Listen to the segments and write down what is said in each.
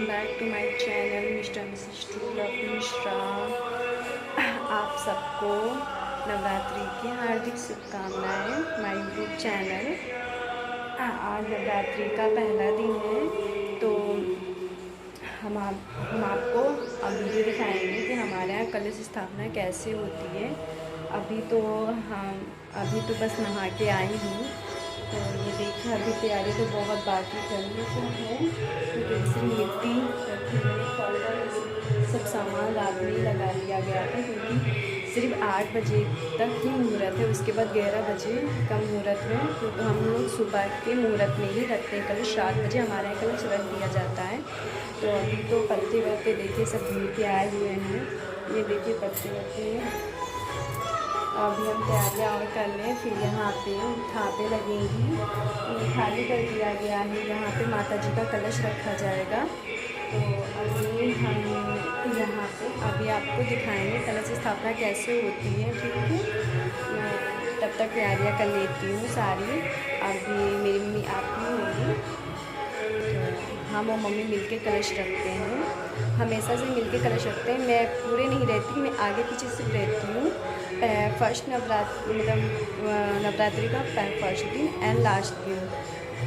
Welcome back to my channel Mr Mrs True Love Mishra. आप सबको नवरात्रि की हार्दिक शुभकामनाएं। My YouTube channel. आज नवरात्रि का पहला दिन है, तो हम आपको अब वीडियो दिखाएंगे कि हमारे यहाँ कलश स्थापना कैसे होती है। अभी तो बस नहा के आई हूँ, तो ये देखिए अभी तैयारी तो बहुत बाकी करने को है, क्योंकि सिर्फ मिट्टी रखी मैंने फल सब सामान रात में ही लगा लिया गया था, क्योंकि सिर्फ 8 बजे तक ही मुहूर्त है। उसके बाद 11 बजे का मुहूर्त है, तो हम लोग सुबह के मुहूर्त में ही रखते हैं कलश। 7 बजे हमारे यहाँ कलश रख दिया जाता है। तो अभी तो पत्ते वत्ते देखिए सब धुल के आए हुए हैं। ये देखिए पत्ते वत्ते। अभी हम तैयारियाँ और कर लें, फिर यहाँ पे थापे लगेंगी। खाली कर दिया गया है, यहाँ पे माता जी का कलश रखा जाएगा। तो अभी हम यहाँ पे अभी आपको दिखाएंगे कलश स्थापना कैसे होती है, ठीक है। मैं तब तक तैयारियाँ कर लेती हूँ सारी। अभी मेरी मम्मी आती होंगी, तो हम और मम्मी मिलके कलश रखते हैं। हमेशा से मिलके कलश रखते हैं। मैं पूरे नहीं रहती, मैं आगे पीछे सिर्फ रहती हूँ। फर्स्ट नवरात्रि मतलब नवरात्रि का फर्स्ट दिन एंड लास्ट दिन,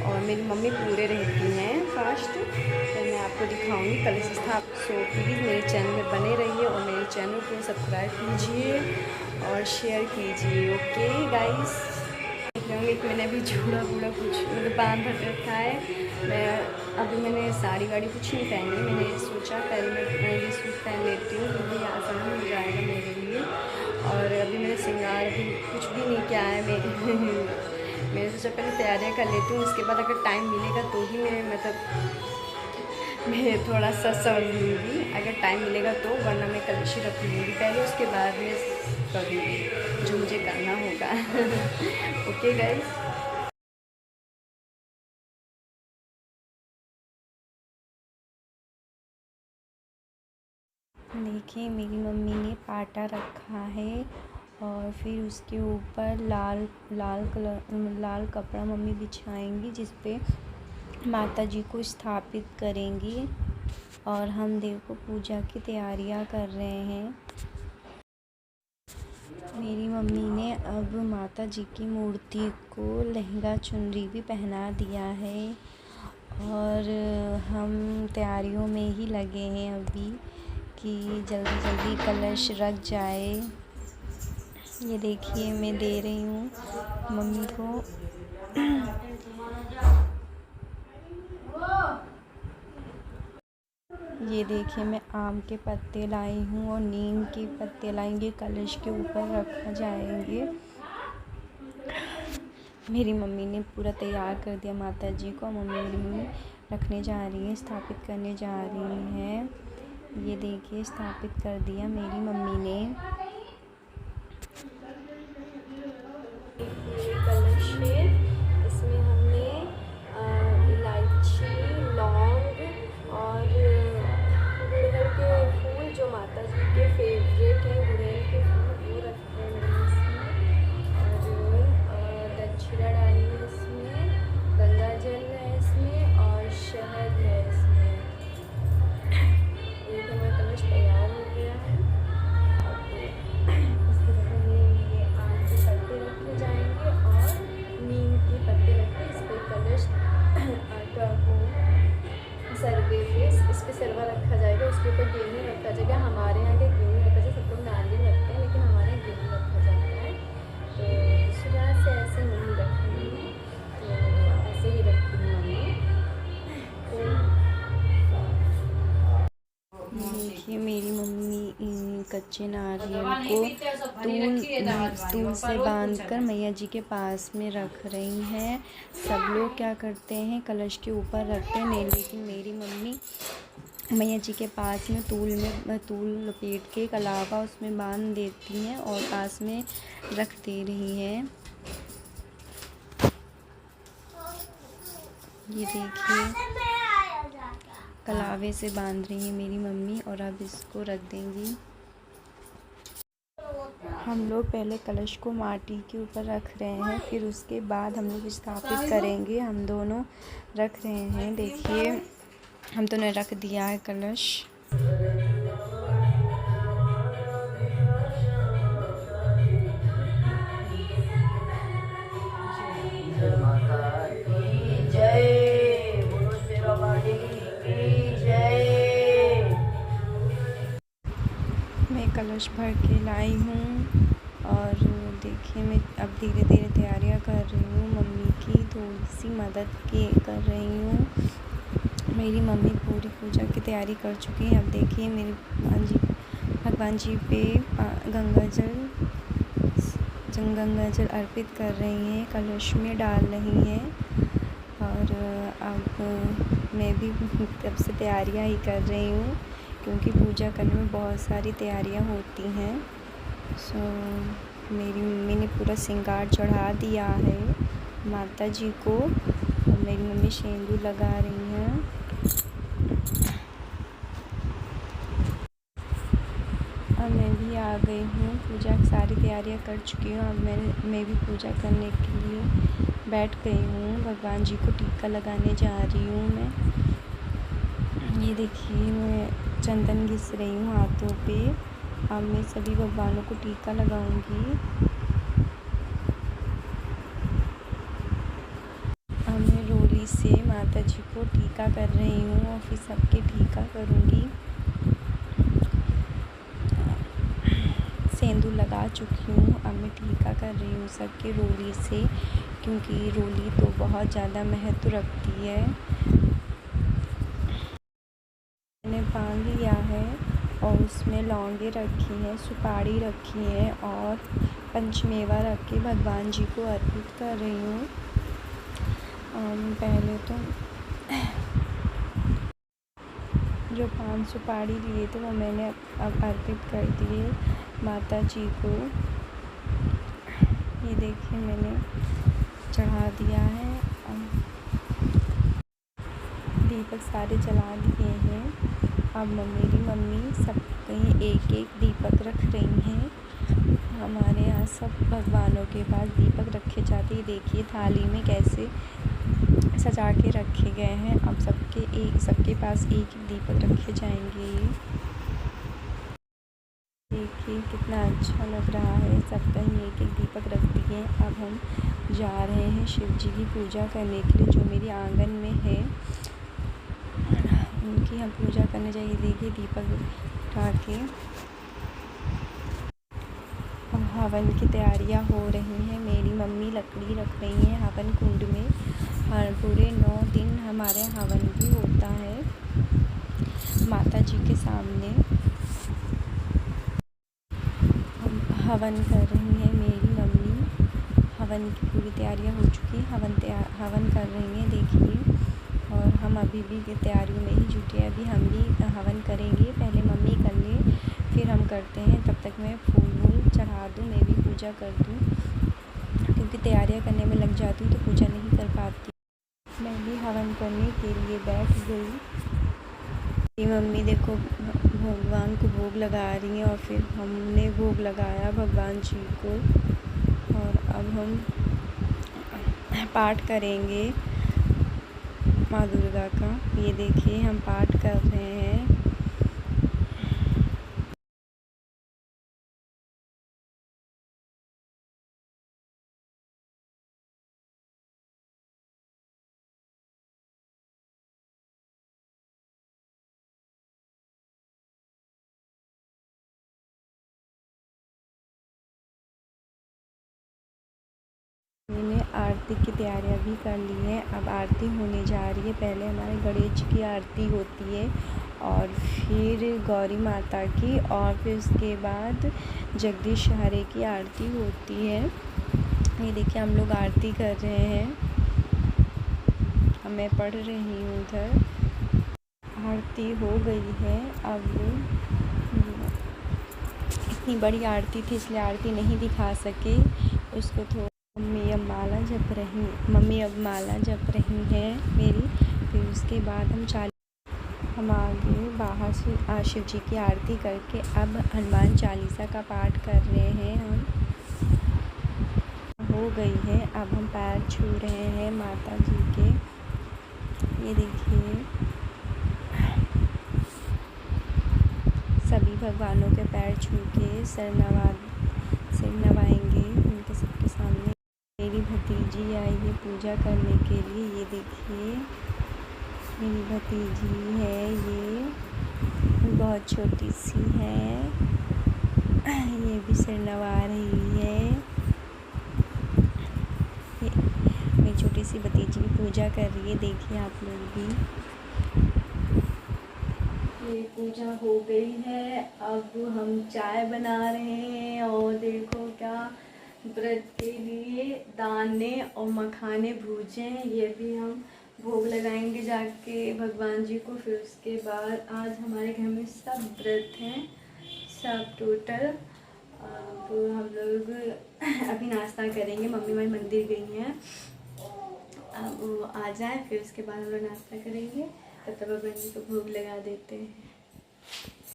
और मेरी मम्मी पूरे रहती हैं फर्स्ट। तो मैं आपको दिखाऊंगी कलश स्थापना। सो प्लीज़ मेरे चैनल में बने रहिए और मेरे चैनल को सब्सक्राइब कीजिए और शेयर कीजिए। ओके गाइस, देख रहे होंगे कि मैंने अभी जूड़ा बूढ़ा कुछ मतलब बांध रखा है। मैंने साड़ी वाड़ी कुछ नहीं पहनी। मैंने सोचा पहले मैं ये सूट पहन लेती हूँ, क्योंकि आसान हो जाएगा मेरे लिए। और अभी मैंने श्रृंगार भी कुछ भी नहीं किया है। मैंने सोचा पहले तैयारियाँ कर लेती हूँ, उसके बाद अगर टाइम मिलेगा तो ही मैं थोड़ा सा सवर लूँगी। अगर टाइम मिलेगा तो, वरना मैं कलश रख लूँगी पहले, उसके बाद मैं करूँगी जो मुझे करना होगा। Okay guys. देखिए मेरी मम्मी ने पाटा रखा है, और फिर उसके ऊपर लाल कपड़ा मम्मी बिछाएंगी, जिस पे माता जी को स्थापित करेंगी। और हम देखो पूजा की तैयारियां कर रहे हैं। मेरी मम्मी ने अब माता जी की मूर्ति को लहंगा चुनरी भी पहना दिया है, और हम तैयारियों में ही लगे हैं अभी कि जल्दी जल्दी कलश रख जाए। ये देखिए मैं दे रही हूँ मम्मी को। ये देखिए मैं आम के पत्ते लाई हूँ और नीम के पत्ते लाएंगे, कलश के ऊपर रखा जाएंगे। मेरी मम्मी ने पूरा तैयार कर दिया माता जी को। मेरी मम्मी रखने जा रही है, स्थापित करने जा रही हैं। ये देखिए स्थापित कर दिया मेरी मम्मी ने। कलश है, इसमें हमने इलायची, लौंग और गुड़हल के फूल, जो माता जी के फेवरेट हैं गुड़हल के फूल, वो रखते हैं इसमें। और दक्षिणा डाली है इसमें, गंगा जल है इसमें, और शहद है इसमें। ये हमारा कलश तैयार हो गया है। अब इसके बाद ये आम के पत्ते रखे जाएंगे और नीम के पत्ते रखे इस पर कलश आटा को सरवे पे इस पर सरवा रखा जाएगा। उसके ऊपर गेहूँ रखा जाएगा। हमारे यहाँ के गेहूँ रखा जाए, सब लोग नारियल रखते हैं, लेकिन हमारे यहाँ गेहूँ रखा जाता है। तो सुबह से ऐसे नहीं रखती हूँ, तो ऐसे ही रखती हूँ मम्मी। देखिए मेरी मम्मी कच्चे नारियल को तूल से बांधकर मैया जी के पास में रख रही हैं। सब लोग क्या करते हैं, कलश के ऊपर रखते हैं, नहीं, लेकिन मेरी मम्मी मैया जी के पास में तूल लपेट के एक अलावा उसमें बांध देती हैं और पास में रख दे रही हैं। ये देखिए कलावे से बांध रही है मेरी मम्मी, और अब इसको रख देंगी। हम लोग पहले कलश को माटी के ऊपर रख रहे हैं, फिर उसके बाद हम लोग स्थापित करेंगे। हम दोनों रख रहे हैं। देखिए हम तो ने रख दिया है कलश। माता की जय, बोलो शेरा वाली की जय। मैं कलश भर के लाई हूँ और देखिए मैं अब धीरे धीरे तैयारियाँ कर रही हूँ। मम्मी की थोड़ी सी मदद कर रही हूँ। मेरी मम्मी पूरी पूजा की तैयारी कर चुकी है। अब देखिए मेरे भगवान जी पे गंगा जल अर्पित कर रही हैं, कलश में डाल रही हैं। और अब मैं भी तब से तैयारियां ही कर रही हूँ, क्योंकि पूजा करने में बहुत सारी तैयारियां होती हैं। मेरी मम्मी ने पूरा श्रृंगार चढ़ा दिया है माता जी को, और मेरी मम्मी सिंदूर लगा रही हैं। अब मैं भी आ गई हूँ, पूजा की सारी तैयारियां कर चुकी हूँ। अब मैं भी पूजा करने के लिए बैठ गई हूँ। भगवान जी को टीका लगाने जा रही हूँ मैं। ये देखिए मैं चंदन घिस रही हूँ हाथों पे। अब मैं सभी भगवानों को टीका लगाऊंगी। अब मैं रोली से माता जी को टीका कर रही हूँ और फिर सबके टीका करूँगी। सेंदूर लगा चुकी हूँ। अब मैं टीका कर रही हूँ सबके रोली से, क्योंकि रोली तो बहुत ज़्यादा महत्व रखती है। मैंने पान लिया है और उसमें लौंगे रखी हैं, सुपारी रखी है और पंचमेवा रख के भगवान जी को अर्पित कर रही हूँ। पहले तो जो पान सुपारी लिए थे वो मैंने अब अर्पित कर दिए माता जी को। ये देखिए मैंने चढ़ा दिया है। दीपक सारे जला दिए हैं। अब मेरी मम्मी सब कहीं एक एक दीपक रख रही हैं। हमारे यहाँ सब भगवानों के पास दीपक रखे जाते हैं। देखिए थाली में कैसे सजा के रखे गए हैं। अब सबके पास एक दीपक रखे जाएंगे। देखिए कितना अच्छा लग रहा है। सब कहीं एक एक दीपक रख दिए। अब हम जा रहे हैं शिव जी की पूजा करने के लिए, जो मेरे आंगन में है उनकी हम पूजा करने जाइए। देखिए दीपक उठा के हवन की तैयारियां हो रही हैं। मेरी मम्मी लकड़ी रख रही हैं हवन कुंड में। हर पूरे 9 दिन हमारे हवन भी होता है माता जी के सामने। हवन कर रही हैं मेरी मम्मी। हवन की पूरी तैयारियां हो चुकी हैं। हवन कर रही हैं देखिए। और हम अभी भी तैयारियों में ही जुटे हैं। अभी हम भी हवन करेंगे। पहले मम्मी कर ले, फिर हम करते हैं। तब तक मैं फूल चढ़ा दूँ, मैं भी पूजा कर दूँ, क्योंकि तैयारियां करने में लग जाती हूँ तो पूजा नहीं कर पाती। मैं भी हवन करने के लिए बैठ गई। मेरी मम्मी देखो भगवान को भोग लगा रही हैं और फिर हमने भोग लगाया भगवान जी को। और अब हम पाठ करेंगे माँ दुर्गा का। ये देखिए हम पाठ कर रहे हैं। मैंने आरती की तैयारियां भी कर ली हैं। अब आरती होने जा रही है। पहले हमारे गणेश जी की आरती होती है और फिर गौरी माता की, और फिर उसके बाद जगदीश हरे की आरती होती है। ये देखिए हम लोग आरती कर रहे हैं। मैं पढ़ रही हूँ उधर। आरती हो गई है। अब इतनी बड़ी आरती थी इसलिए आरती नहीं दिखा सके उसको। थोड़ा मम्मी अब माला जप रही हैं मेरी। फिर उसके बाद हम आगे बाहर से शिव जी की आरती करके अब हनुमान चालीसा का पाठ कर रहे हैं। हम हो गई है। अब हम पैर छू रहे हैं माता जी के। ये देखिए भगवानों के पैर छू के सिर नवाएंगे उनके सबके सामने। मेरी भतीजी आई है पूजा करने के लिए। ये देखिए मेरी भतीजी है, ये बहुत छोटी सी है, ये भी सिर नवा रही है। ये मेरी छोटी सी भतीजी भी पूजा कर रही है, देखिए आप लोग भी। ये पूजा हो गई है, अब हम चाय बना रहे हैं और देखो क्या व्रत के लिए दाने और मखाने भूजे हैं, ये भी हम भोग लगाएंगे जाके भगवान जी को। फिर उसके बाद आज हमारे घर में सब व्रत हैं, सब टोटल। अब हम लोग अभी नाश्ता करेंगे, मम्मी हमारी मंदिर गई हैं, अब वो आ जाए फिर उसके बाद हम लोग नाश्ता करेंगे, तब तक भगवान जी को भोग लगा देते हैं।